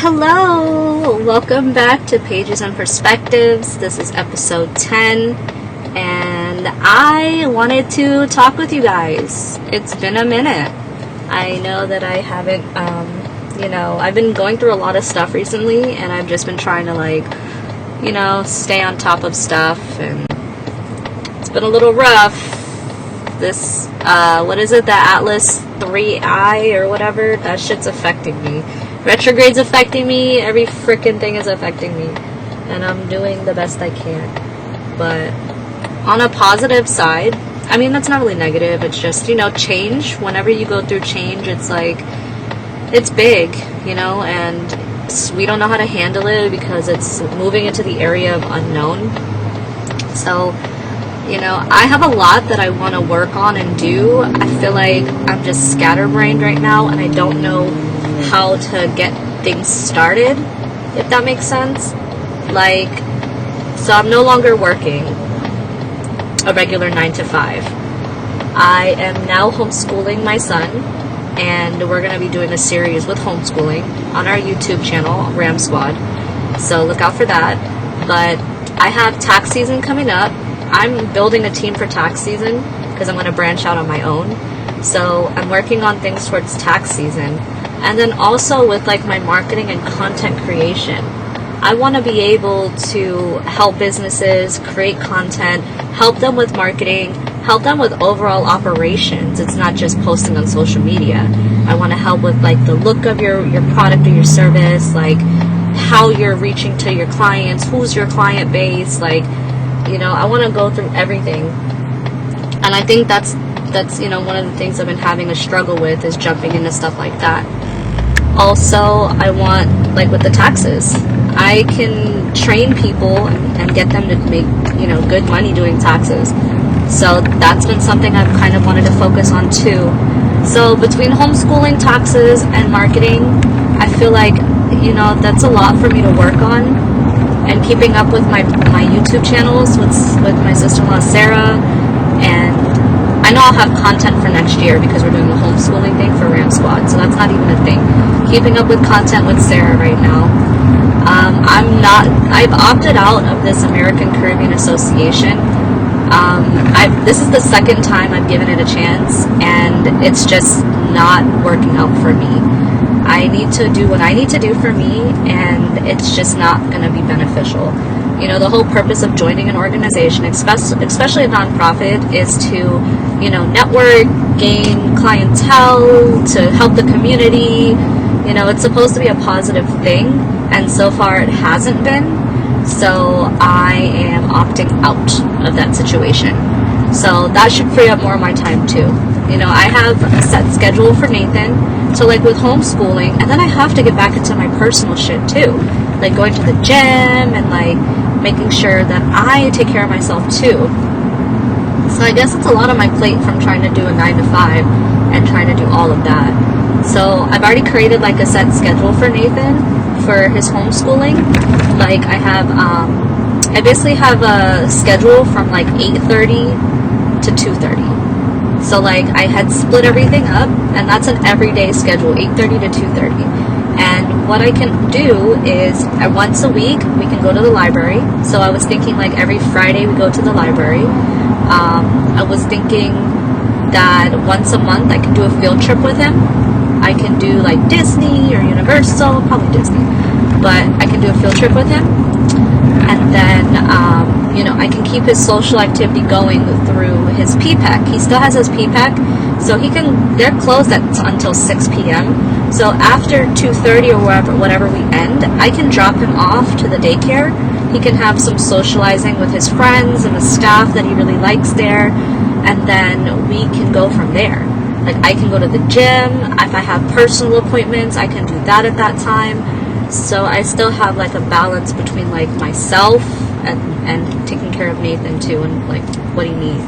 Hello! Welcome back to Pages and Perspectives. This is episode 10, and I wanted to talk with you guys. It's been a minute. I know that I haven't, I've been going through a lot of stuff recently, and I've just been trying to, stay on top of stuff, and it's been a little rough. This, the Atlas 3i or whatever, that shit's affecting me. Retrograde's affecting me, every freaking thing is affecting me, and I'm doing the best I can. But on a positive side, I mean, that's not really negative, it's just, change. Whenever you go through change, it's like, it's big, and we don't know how to handle it because it's moving into the area of unknown. So, I have a lot that I want to work on and do. I feel like I'm just scatterbrained right now, and I don't know how to get things started, if that makes sense. So I'm no longer working a regular 9 to 5. I am now homeschooling my son, and we're going to be doing a series with homeschooling on our YouTube channel, Ram Squad, so look out for that. But I have tax season coming up. I'm building a team for tax season because I'm going to branch out on my own, so I'm working on things towards tax season. And then also with my marketing and content creation, I want to be able to help businesses create content, help them with marketing, help them with overall operations. It's not just posting on social media. I want to help with the look of your product or your service, how you're reaching to your clients, who's your client base, I want to go through everything. And I think that's one of the things I've been having a struggle with is jumping into stuff like that. Also, I want, with the taxes, I can train people and get them to make, good money doing taxes. So that's been something I've kind of wanted to focus on too. So between homeschooling, taxes, and marketing, I feel like, that's a lot for me to work on. And keeping up with my YouTube channels with my sister-in-law Sarah, and I know I'll have content for next year because we're doing the homeschooling thing for Ram Squad, so that's not even a thing. Keeping up with content with Sarah right now. I've opted out of this American Caribbean Association. This is the second time I've given it a chance, and it's just not working out for me. I need to do what I need to do for me, and it's just not going to be beneficial. The whole purpose of joining an organization, especially a nonprofit, is to, network, gain clientele, to help the community. It's supposed to be a positive thing, and so far it hasn't been. So I am opting out of that situation. So that should free up more of my time too. I have a set schedule for Nathan. So with homeschooling, and then I have to get back into my personal shit too. Going to the gym and making sure that I take care of myself too. So I guess it's a lot on my plate from trying to do a 9 to 5 and trying to do all of that. So I've already created a set schedule for Nathan for his homeschooling. I basically have a schedule from 8:30 to 2:30. So I had split everything up, and that's an everyday schedule, 8:30 to 2:30. And what I can do is once a week we can go to the library. So I was thinking every Friday we go to the library. I was thinking that once a month I can do a field trip with him. I can do Disney or Universal, probably Disney, but I can do a field trip with him. And then, I can keep his social activity going through his PPAC. He still has his PPAC, so they're closed until 6 p.m. So after 2:30 or whatever we end, I can drop him off to the daycare. He can have some socializing with his friends and the staff that he really likes there, and then we can go from there. I can go to the gym. If I have personal appointments, I can do that at that time. So I still have a balance between myself and taking care of Nathan too, and what he needs.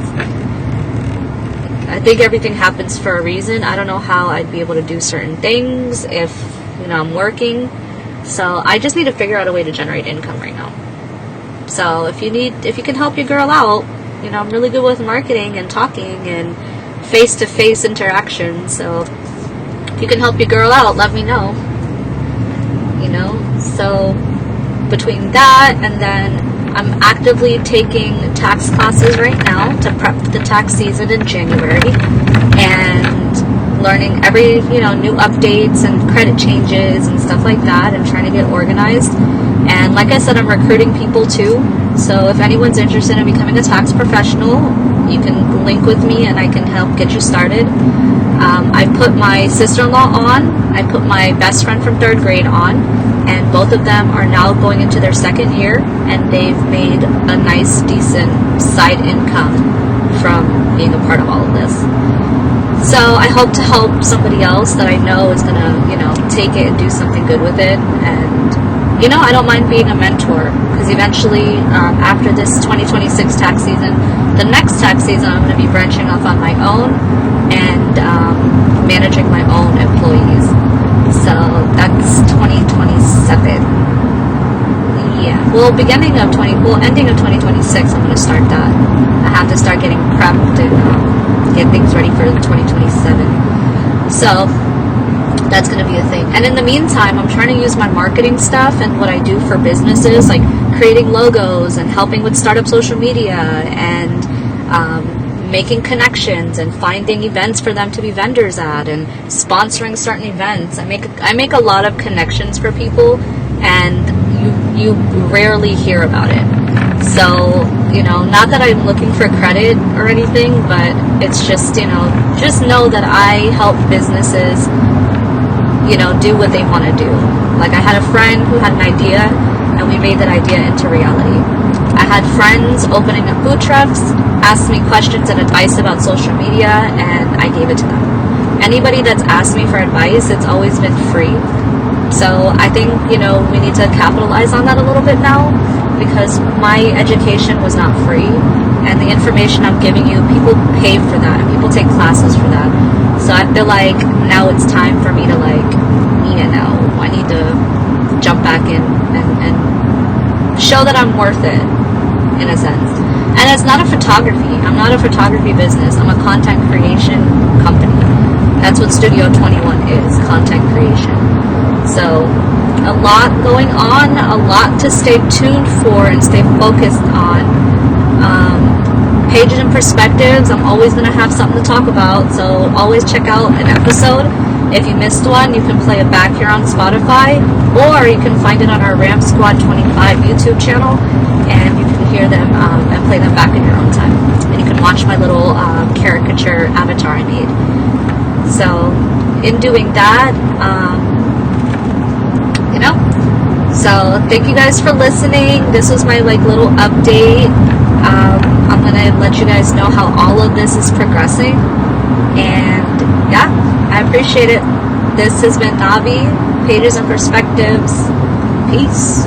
I think everything happens for a reason. I don't know how I'd be able to do certain things if I'm working. So I just need to figure out a way to generate income right now. So if you can help your girl out, I'm really good with marketing and talking and face-to-face interaction. So if you can help your girl out, let me know. you know. So between that and then I'm actively taking tax classes right now to prep for the tax season in January, and learning every, you know, new updates and credit changes and stuff like that, and trying to get organized. And like I said, I'm recruiting people too. So if anyone's interested in becoming a tax professional, you can link with me and I can help get you started. I put my sister-in-law on, I put my best friend from 3rd grade on, and both of them are now going into their 2nd year, and they've made a nice, decent side income from being a part of all of this. So I hope to help somebody else that I know is going to, you know, take it and do something good with it. And, you know, I don't mind being a mentor, because eventually, after this 2026 tax season, the next tax season I'm going to be branching off on my own and managing my own employees. So that's 2027. Yeah. Well, ending of 2026, I'm going to start that. I have to start getting prepped and get things ready for 2027. So that's going to be a thing. And in the meantime, I'm trying to use my marketing stuff and what I do for businesses, like creating logos and helping with startup social media and making connections and finding events for them to be vendors at and sponsoring certain events. I make a lot of connections for people, and you rarely hear about it. So, you know, not that I'm looking for credit or anything, but it's just, you know, just know that I help businesses, you know, do what they want to do. Like, I had a friend who had an idea, and we made that idea into reality. I had friends opening up food trucks, asked me questions and advice about social media, and I gave it to them. Anybody that's asked me for advice, it's always been free. So I think, you know, we need to capitalize on that a little bit now, because my education was not free, and the information I'm giving you, people pay for that, and people take classes for that. So I feel like now it's time for me to, like, you know, I need to jump back in and show that I'm worth it, in a sense. And it's not a photography. I'm not a photography business. I'm a content creation company. That's what Studio 21 is, content creation. So a lot going on, a lot to stay tuned for and stay focused on. Pages and perspectives, I'm always going to have something to talk about, so always check out an episode. If you missed one, you can play it back here on Spotify, or you can find it on our Ram Squad 25 YouTube channel, and you can hear them and play them back in your own time. And you can watch my little caricature avatar I made. So in doing that, you know, so thank you guys for listening. This was my, like, little update. I'm going to let you guys know how all of this is progressing. And yeah, I appreciate it. This has been Navi, Pages and Perspectives. Peace.